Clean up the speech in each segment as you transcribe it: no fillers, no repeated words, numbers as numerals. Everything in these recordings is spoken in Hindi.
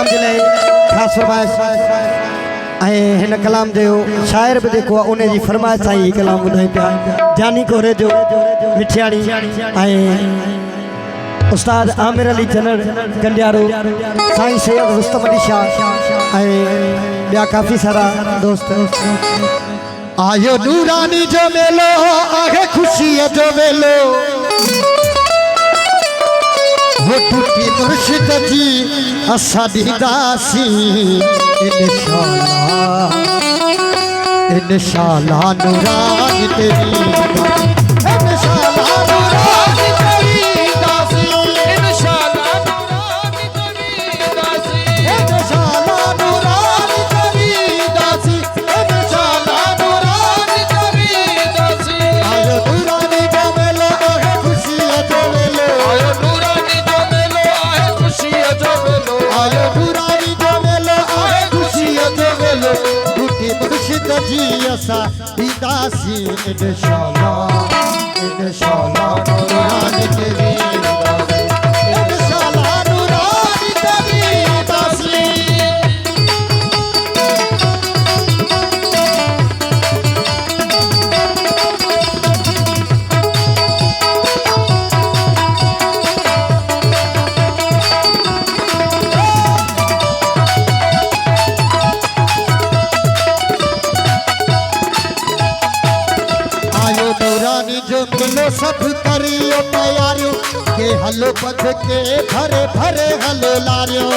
कलाम जे लाइ ख़ासि फरमाइश हिन कलाम जो शायर भी देखो उन्हें जी फरमाइश सां ही कलाम ॿुधाई पिया जानी कोरे जो मिठियाणी उस्ताद आमिर अली चनर कंडियारो साईं सैयद रुस्तम अली शाह बिया काफ़ी सारा दोस्त आयो नूरानी जो मेलो आगे खुशी जो मेलो वो टूटी मुर्शिद जी असादी दासी इंशाल्लाह नूरानी तेरी इंशाल्लाह नूरानी तेरी दासी इंशाल्लाह नूरानी तेरी दासी इंशाल्लाह नूरानी तेरी दासी इंशाल्लाह नूरानी तेरी दासी आयो नूरानी जो मेलो आए खुशी जो मेलो आयो नूरानी जो मेलो आए खुशी जो मेलो आयो नूरानी जो मेलो आए खुशी जो मेलो टूटी मुर्शिद जी असा दासी इंशाल्लाह नूरानी तेरी दासी इंशाल्लाह नूरानी तेरी दासी मिलो सब करियो तैयारियों के हलो बध के भरे भरे हलो लारियो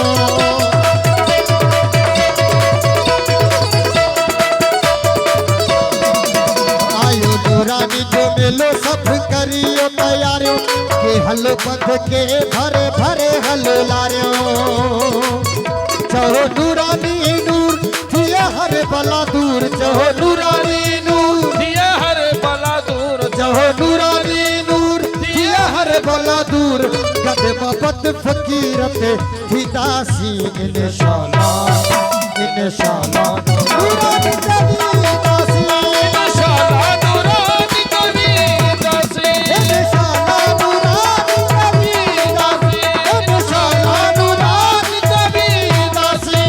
आयो नूरानी जो मिलो सब करियो तैयारियों के हलो बध के भरे भरे हलो लारियो चहो नूरानी नूर थिया हर बला दूर चहो नूरानी नूर थिया हर बला दूर चहो नूरानी नूर थिया हर बला दूर गद मोहब्बत फकीर पे थी दासी इंशाल्लाह नूरानी तेरी दासी इंशाल्लाह नूरानी तेरी दासी इंशाल्लाह नूरानी तेरी दासी इंशाल्लाह नूरानी तेरी दासी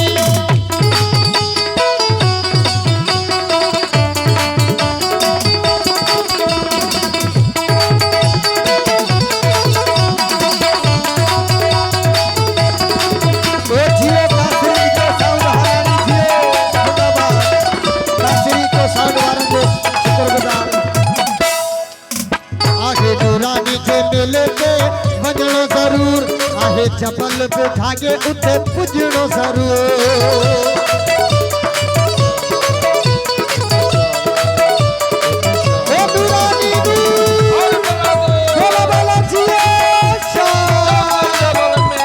जबल पे धागे उते पुजणो जरूर ओ नूरानी नूर बोला बोला जिए जबल में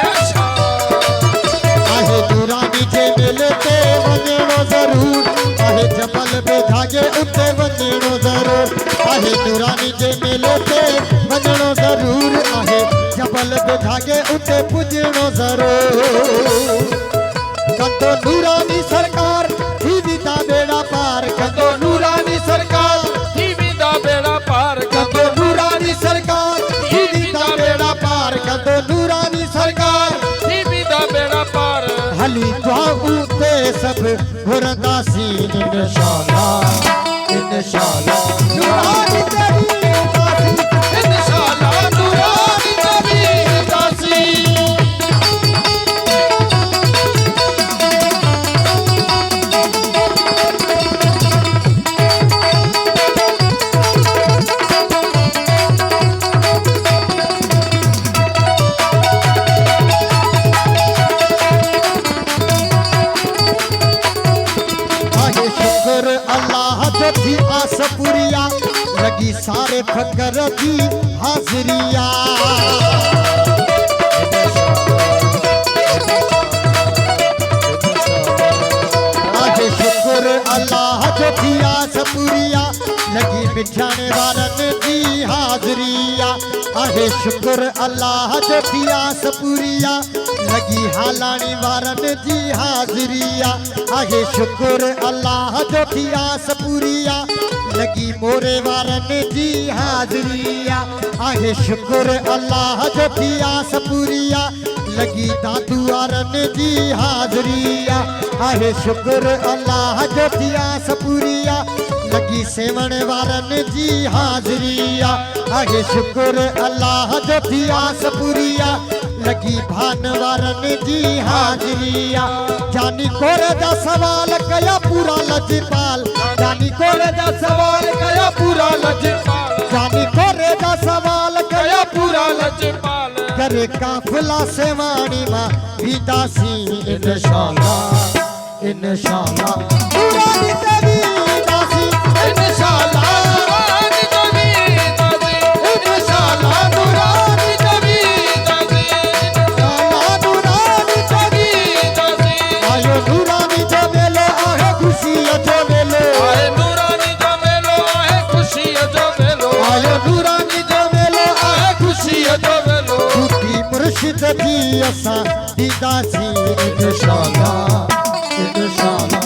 आहे नूरानी जे मिलते वजणो जरूर आहे जबल पे धागे उते वजणो जरूर आहे नूरानी जे मिलते वजणो जरूर आहे जबल पे धागे उते पुजणो जरूर कंदो नूरानी सरकार थी विदा बेड़ा पार कंदो नूरानी सरकार थी विदा बेड़ा पार कंदो नूरानी सरकार थी विदा बेड़ा पार कंदो नूरानी सरकार थी विदा बेड़ा पार हली दुआ उते सब वरदासी इंशाल्लाह नूरानी तेरी दासी इंशाल्लाह नूरानी तेरी दासी थी आस पुरिया लगी सारे फकर की हाजरिया आज शुक्र अल्लाह जो थी आस पुरिया लगी मिठाने वालन की हाजरिया आहे शुक्र अल्लाह जो थी आस पुरिया लगी हालानी वारन जी हाजरिया आहे शुक्र अल्लाह जो थी आस पुरिया लगी मोरे वारन जी हाजरिया आहे शुक्र अल्लाह जो थी आस पुरिया लगी दादू वारन जी हाजरिया आहे शुक्र अल्लाह जो थिया सपूरिया लगी सेवण वारन जी हाजरिया आहे शुक्र अल्लाह जो थिया सपूरिया लगी भान वारन जी हाजरिया जानी कोरे दा सवाल कया पूरा लजपाल जानी कोरे दा सवाल कया पूरा लजपाल जानी कोरे दा सवाल कया पूरा लजपाल करे काफिला से वाणी मां विदासी इंशाअल्लाह इंशाअल्लाह पुरानी तेरी दासी इंशाअल्लाह पुरानी तेरी दासी इंशाअल्लाह पुरानी तेरी दासी इंशाअल्लाह पुरानी तेरी दासी आयो पुरानी जमेलो आहे खुशी जमेलो आए पुरानी जमेलो आहे खुशी जमेलो आयो पुरानी जमेलो आहे खुशी जमेलो मुर्शिद जी असा दीदासी इंशाअल्लाह इंशाअल्लाह